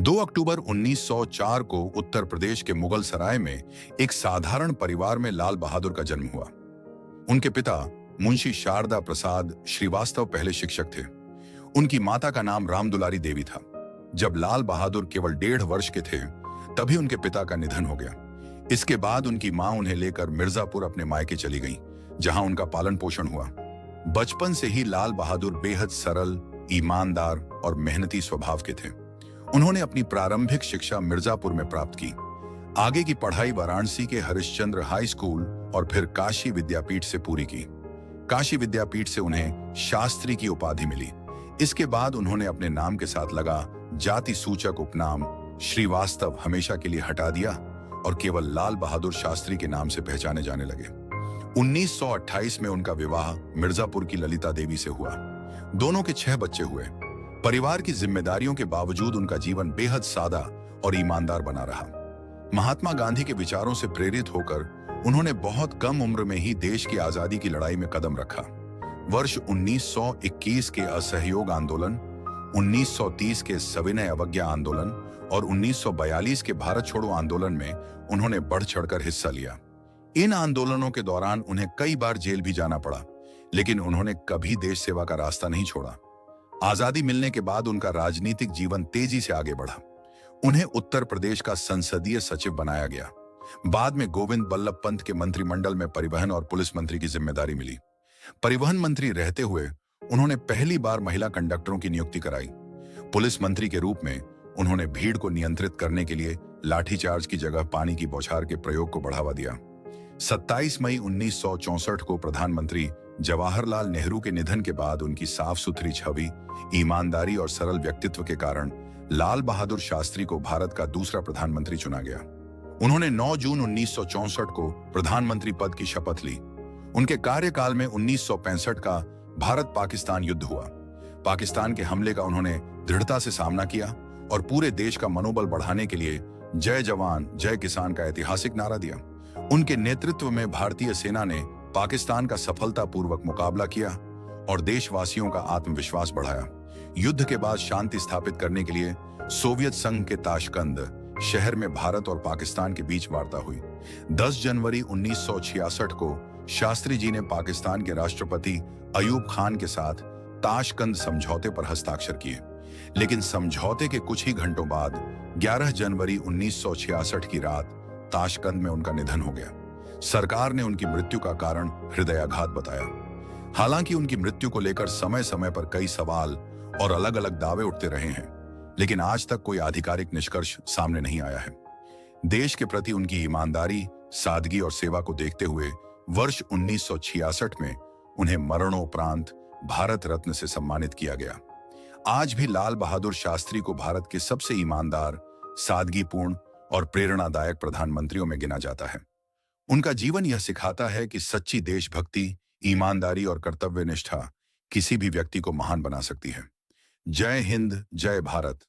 2 अक्टूबर 1904 को उत्तर प्रदेश के मुगल सराय में एक साधारण परिवार में लाल बहादुर का जन्म हुआ। उनके पिता मुंशी शारदा प्रसाद श्रीवास्तव पहले शिक्षक थे। उनकी माता का नाम रामदुलारी देवी था। जब लाल बहादुर केवल 1.5 वर्ष के थे तभी उनके पिता का निधन हो गया। इसके बाद उनकी मां उन्हें लेकर मिर्जापुर अपने मायके चली गईं, जहां उनका पालन पोषण हुआ। बचपन से ही लाल बहादुर बेहद सरल, ईमानदार और मेहनती स्वभाव के थे। उन्होंने अपनी प्रारंभिक शिक्षा मिर्जापुर में प्राप्त की। आगे की पढ़ाई वाराणसी के हरिश्चंद्र हाई स्कूल और फिर काशी विद्यापीठ से पूरी की। काशी विद्यापीठ से उन्हें शास्त्री की उपाधि मिली। इसके बाद उन्होंने अपने नाम के साथ लगा जाति सूचक उपनाम श्रीवास्तव हमेशा के लिए हटा दिया और केवल लाल बहादुर शास्त्री के नाम से पहचाने जाने लगे। 1928 में उनका विवाह मिर्जापुर की ललिता देवी से हुआ। दोनों के 6 बच्चे हुए। परिवार की जिम्मेदारियों के बावजूद उनका जीवन बेहद सादा और ईमानदार बना रहा। महात्मा गांधी के विचारों से प्रेरित होकर उन्होंने बहुत कम उम्र में ही देश की आजादी की लड़ाई में कदम रखा। वर्ष 1921 के असहयोग आंदोलन, 1930 के सविनय अवज्ञा आंदोलन और 1942 के भारत छोड़ो आंदोलन में उन्होंने बढ़ चढ़कर हिस्सा लिया। इन आंदोलनों के दौरान उन्हें कई बार जेल भी जाना पड़ा, लेकिन उन्होंने कभी देश सेवा का रास्ता नहीं छोड़ा। आजादी मिलने के बाद उनका राजनीतिक जीवन तेजी से आगे बढ़ा। उन्हें उत्तर प्रदेश का संसदीय सचिव बनाया गया। बाद में गोविंद बल्लभ पंत के मंत्रिमंडल में परिवहन और पुलिस मंत्री की जिम्मेदारी मिली। परिवहन मंत्री रहते हुए उन्होंने पहली बार महिला कंडक्टरों की नियुक्ति कराई। पुलिस मंत्री के रूप में उन्होंने भीड़ को नियंत्रित करने के लिए लाठीचार्ज की जगह पानी की बौछार के प्रयोग को बढ़ावा दिया। 27 मई 1964 को प्रधानमंत्री जवाहरलाल नेहरू के निधन के बाद उनकी साफ सुथरी छवि, ईमानदारी और सरल व्यक्तित्व के कारण लाल बहादुर शास्त्री को भारत का दूसरा प्रधानमंत्री चुना गया। उन्होंने 9 जून 1964 को प्रधानमंत्री पद की शपथ ली। उनके कार्यकाल में 1965 का भारत पाकिस्तान युद्ध हुआ। पाकिस्तान के हमले का उन्होंने दृढ़ता से सामना किया और पूरे देश का मनोबल बढ़ाने के लिए जय जवान जय किसान का ऐतिहासिक नारा दिया। उनके नेतृत्व में भारतीय सेना ने पाकिस्तान का सफलतापूर्वक मुकाबला किया और देशवासियों का आत्मविश्वास बढ़ाया। युद्ध के बाद शांति स्थापित करने के लिए सोवियत संघ के ताशकंद शहर में भारत और पाकिस्तान के बीच वार्ता हुई। 10 जनवरी 1966 को शास्त्री जी ने पाकिस्तान के राष्ट्रपति अयूब खान के साथ ताशकंद समझौते पर हस्ताक्षर किए, लेकिन समझौते के कुछ ही घंटों बाद 11 जनवरी 1966 की रात ताशकंद में उनका निधन हो गया। सरकार ने उनकी मृत्यु का कारण हृदयाघात बताया। हालांकि उनकी मृत्यु को लेकर समय समय पर कई सवाल और अलग अलग दावे उठते रहे हैं, लेकिन आज तक कोई आधिकारिक निष्कर्ष सामने नहीं आया है। देश के प्रति उनकी ईमानदारी, सादगी और सेवा को देखते हुए वर्ष 1966 में उन्हें मरणोपरांत भारत रत्न से सम्मानित किया गया। आज भी लाल बहादुर शास्त्री को भारत के सबसे ईमानदार, सादगीपूर्ण और प्रेरणादायक प्रधानमंत्रियों में गिना जाता है। उनका जीवन यह सिखाता है कि सच्ची देशभक्ति, ईमानदारी और कर्तव्य निष्ठा किसी भी व्यक्ति को महान बना सकती है। जय हिंद, जय भारत।